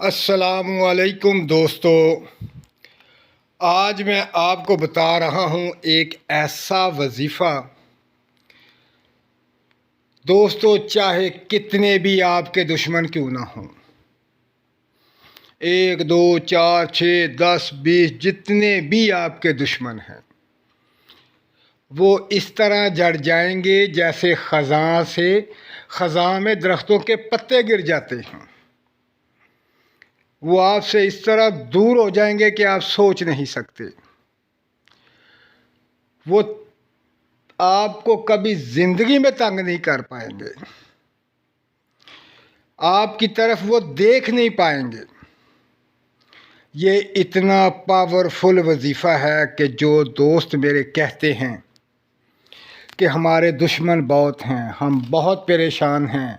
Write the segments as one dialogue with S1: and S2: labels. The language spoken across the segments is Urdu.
S1: السلام علیکم دوستو، آج میں آپ کو بتا رہا ہوں ایک ایسا وظیفہ دوستو، چاہے کتنے بھی آپ کے دشمن کیوں نہ ہوں، 1 2 4 6 10 20 جتنے بھی آپ کے دشمن ہیں، وہ اس طرح جڑ جائیں گے جیسے خزاں میں درختوں کے پتے گر جاتے ہیں۔ وہ آپ سے اس طرح دور ہو جائیں گے کہ آپ سوچ نہیں سکتے۔ وہ آپ کو کبھی زندگی میں تنگ نہیں کر پائیں گے، آپ کی طرف وہ دیکھ نہیں پائیں گے۔ یہ اتنا پاورفل وظیفہ ہے کہ جو دوست میرے کہتے ہیں کہ ہمارے دشمن بہت ہیں، ہم بہت پریشان ہیں،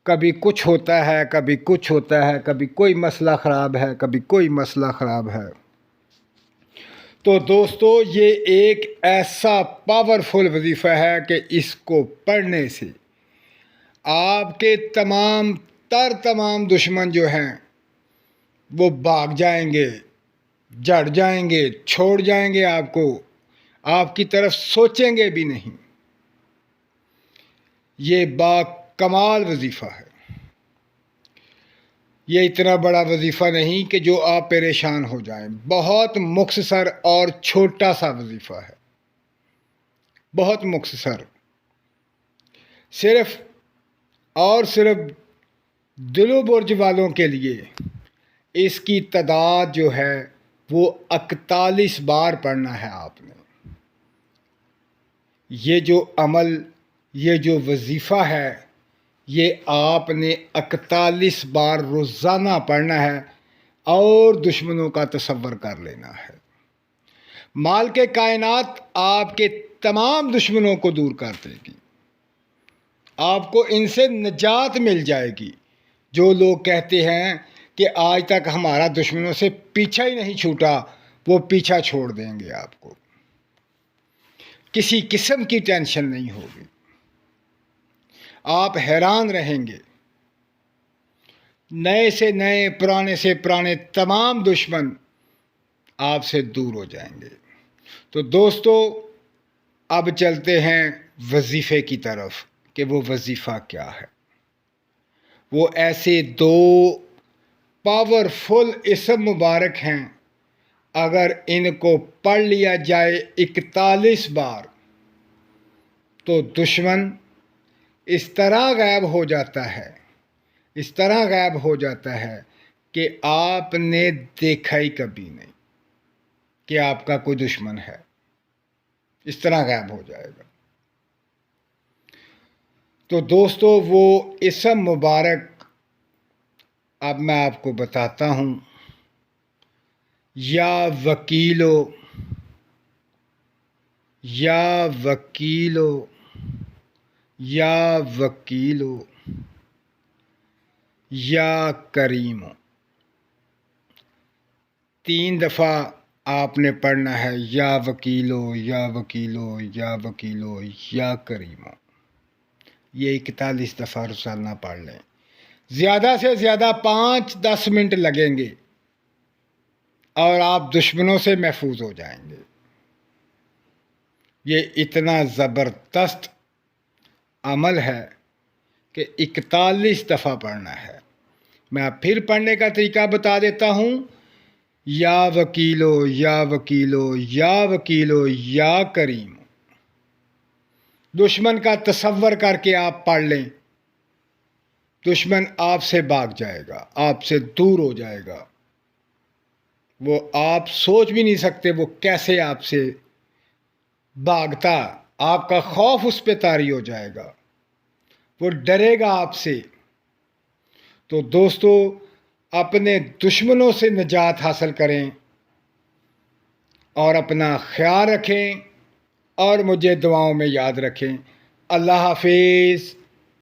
S1: کبھی کچھ ہوتا ہے، کبھی کچھ ہوتا ہے، کبھی کوئی مسئلہ خراب ہے، کبھی کوئی مسئلہ خراب ہے، تو دوستو یہ ایک ایسا پاورفل وظیفہ ہے کہ اس کو پڑھنے سے آپ کے تمام دشمن جو ہیں وہ بھاگ جائیں گے، جڑ جائیں گے، چھوڑ جائیں گے آپ کو، آپ کی طرف سوچیں گے بھی نہیں۔ یہ با کمال وظیفہ ہے۔ یہ اتنا بڑا وظیفہ نہیں کہ جو آپ پریشان ہو جائیں، بہت مختصر اور چھوٹا سا وظیفہ ہے، بہت مختصر، صرف اور صرف دل و برج والوں کے لیے اس کی تعداد جو ہے وہ 41 بار پڑھنا ہے آپ نے۔ یہ جو عمل، یہ جو وظیفہ ہے، یہ آپ نے 41 بار روزانہ پڑھنا ہے اور دشمنوں کا تصور کر لینا ہے۔ مالک کائنات آپ کے تمام دشمنوں کو دور کر دے گی، آپ کو ان سے نجات مل جائے گی۔ جو لوگ کہتے ہیں کہ آج تک ہمارا دشمنوں سے پیچھا ہی نہیں چھوٹا، وہ پیچھا چھوڑ دیں گے، آپ کو کسی قسم کی ٹینشن نہیں ہوگی، آپ حیران رہیں گے۔ نئے سے نئے، پرانے سے پرانے تمام دشمن آپ سے دور ہو جائیں گے۔ تو دوستو اب چلتے ہیں وظیفے کی طرف کہ وہ وظیفہ کیا ہے۔ وہ ایسے 2 پاورفل اسم مبارک ہیں، اگر ان کو پڑھ لیا جائے 41 بار تو دشمن اس طرح غائب ہو جاتا ہے، اس طرح غائب ہو جاتا ہے کہ آپ نے دیکھا ہی کبھی نہیں کہ آپ کا کوئی دشمن ہے، اس طرح غائب ہو جائے گا۔ تو دوستو وہ اسم مبارک اب میں آپ کو بتاتا ہوں۔ یا وکیلو، یا وکیلو، یا وکیلو، یا کریمو، 3 دفعہ آپ نے پڑھنا ہے، یا وکیلو، یا وکیلو، یا وکیلو، یا کریمو۔ یہ 41 دفعہ روزانہ پڑھ لیں، زیادہ سے زیادہ 5-10 منٹ لگیں گے اور آپ دشمنوں سے محفوظ ہو جائیں گے۔ یہ اتنا زبردست عمل ہے کہ 41 دفعہ پڑھنا ہے۔ میں پھر پڑھنے کا طریقہ بتا دیتا ہوں۔ یا وکیلو، یا وکیلو، یا وکیلو، یا کریم۔ دشمن کا تصور کر کے آپ پڑھ لیں، دشمن آپ سے بھاگ جائے گا، آپ سے دور ہو جائے گا۔ وہ آپ سوچ بھی نہیں سکتے وہ کیسے آپ سے بھاگتا، آپ کا خوف اس پہ طاری ہو جائے گا، وہ ڈرے گا آپ سے۔ تو دوستو اپنے دشمنوں سے نجات حاصل کریں اور اپنا خیال رکھیں اور مجھے دعاؤں میں یاد رکھیں۔ اللہ حافظ۔